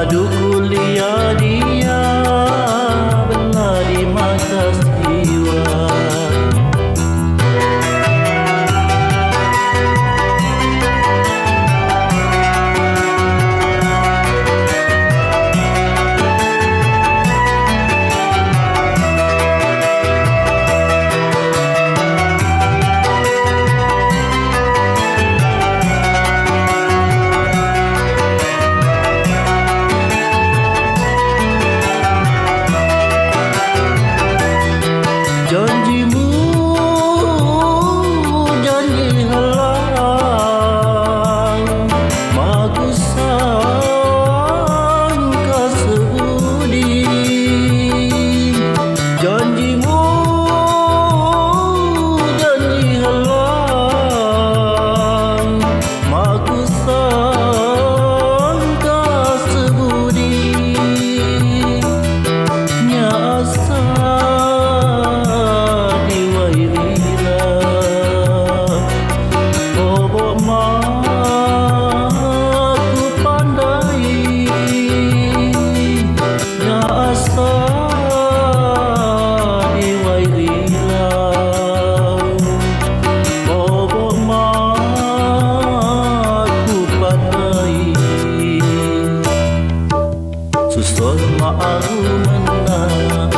Madu kuliah dia belah di mata siwa. Janjimu janji halang, maku sangka sebudi. Janjimu janji halang, maku sangka sebudi. Nyasa susol ma'aru menang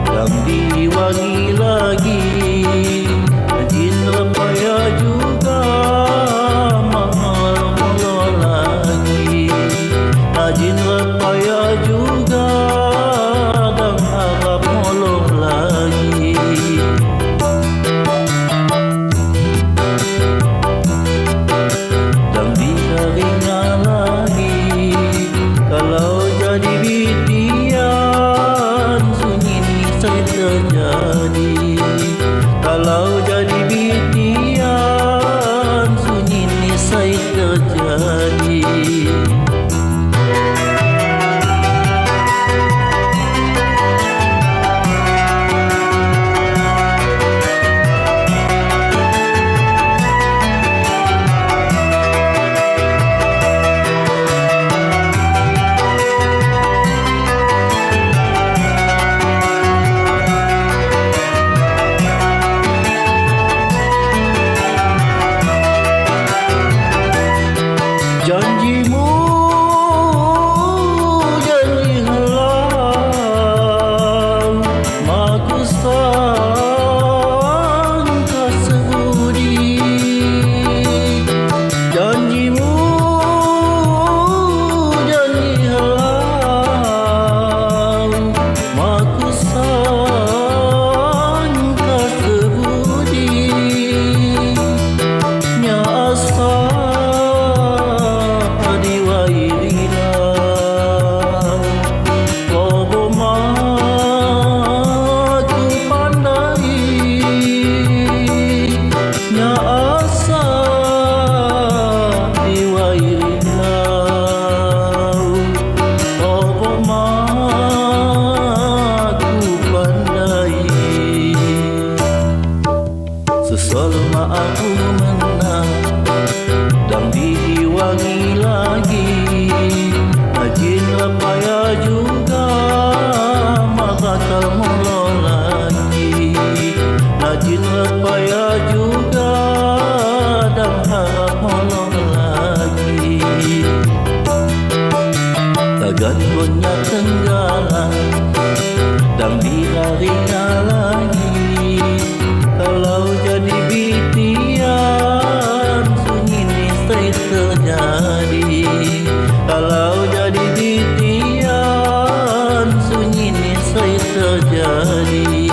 yang diwangi lagi. Jin repaya juga mahal lagi. Jin repaya juga dan harap moloh lagi. Dan ditaringah lagi kalau jadi bitian sunyi nisai terjadi. Kalau jadi bitian sunyi nisai terjadi. Janjimu janji halang, maku sangka sebudi. Janjimu janji halang, maku sangka sebudi. Nyasa susol ma'aku menang dan diwangi lagi. Jin repaya juga bakal molo lagi. Jin repaya juga dan harap molo lagi. Tagan gonya tenggalan dan ditaringah lagi. Kalau jadi bitian sunyi nisai terjadi. Kalau jadi bitian sunyi nisai terjadi.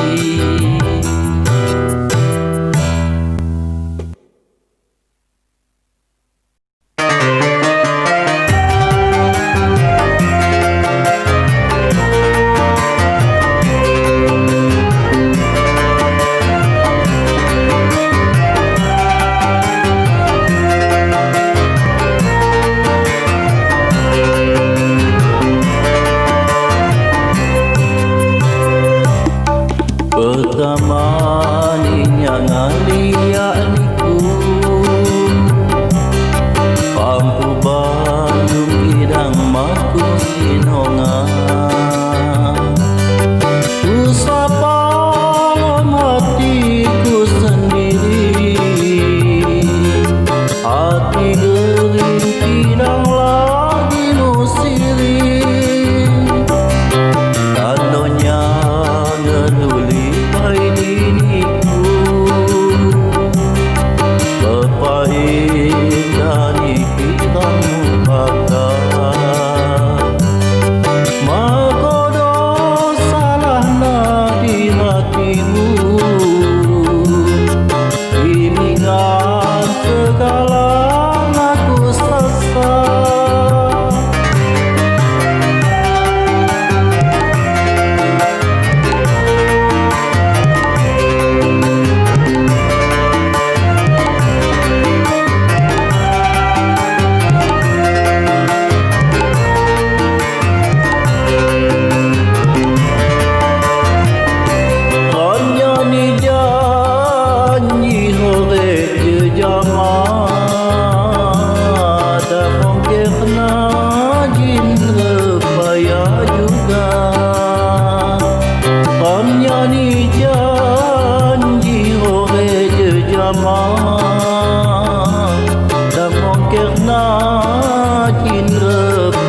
cinta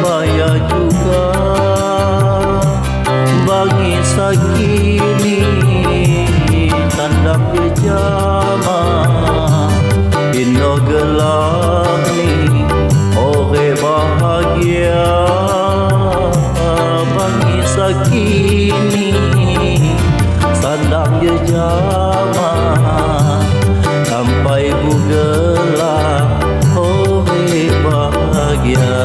payah juga bagi sakini tandang kejama ino gelap ni ore bahagia bagi sakini tandang kejama sampai bugelah ore bahagia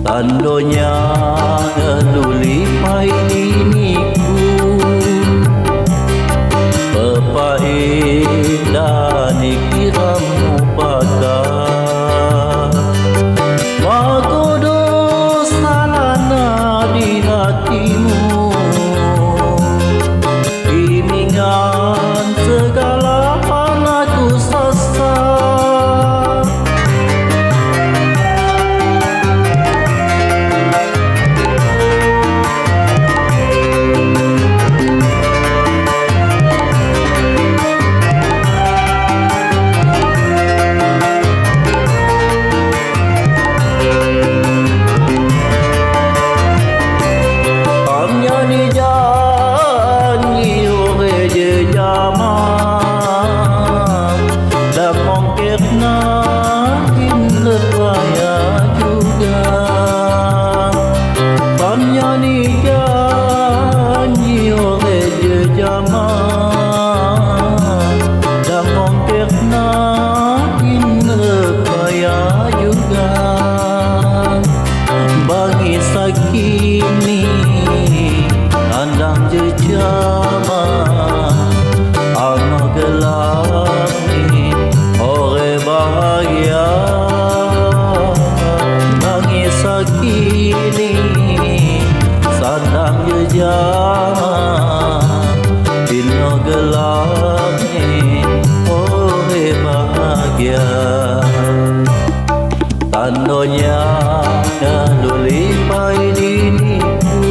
tandonya ngeluli pai diniku pepain dan dikiramu bakal magodo salana di hatimu bimbingan segala anakku sesat bagi sakini andang jejama ano gelap ni ore bahagia bagi sakini sandang jejama ino gelap ni ore bahagia tandonya ngeluli pai diniku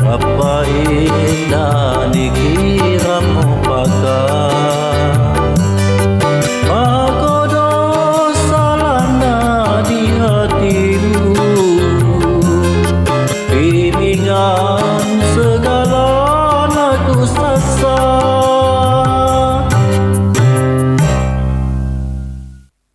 apa indah dikiramu bakal magodo salana di hatimu bimbingan segala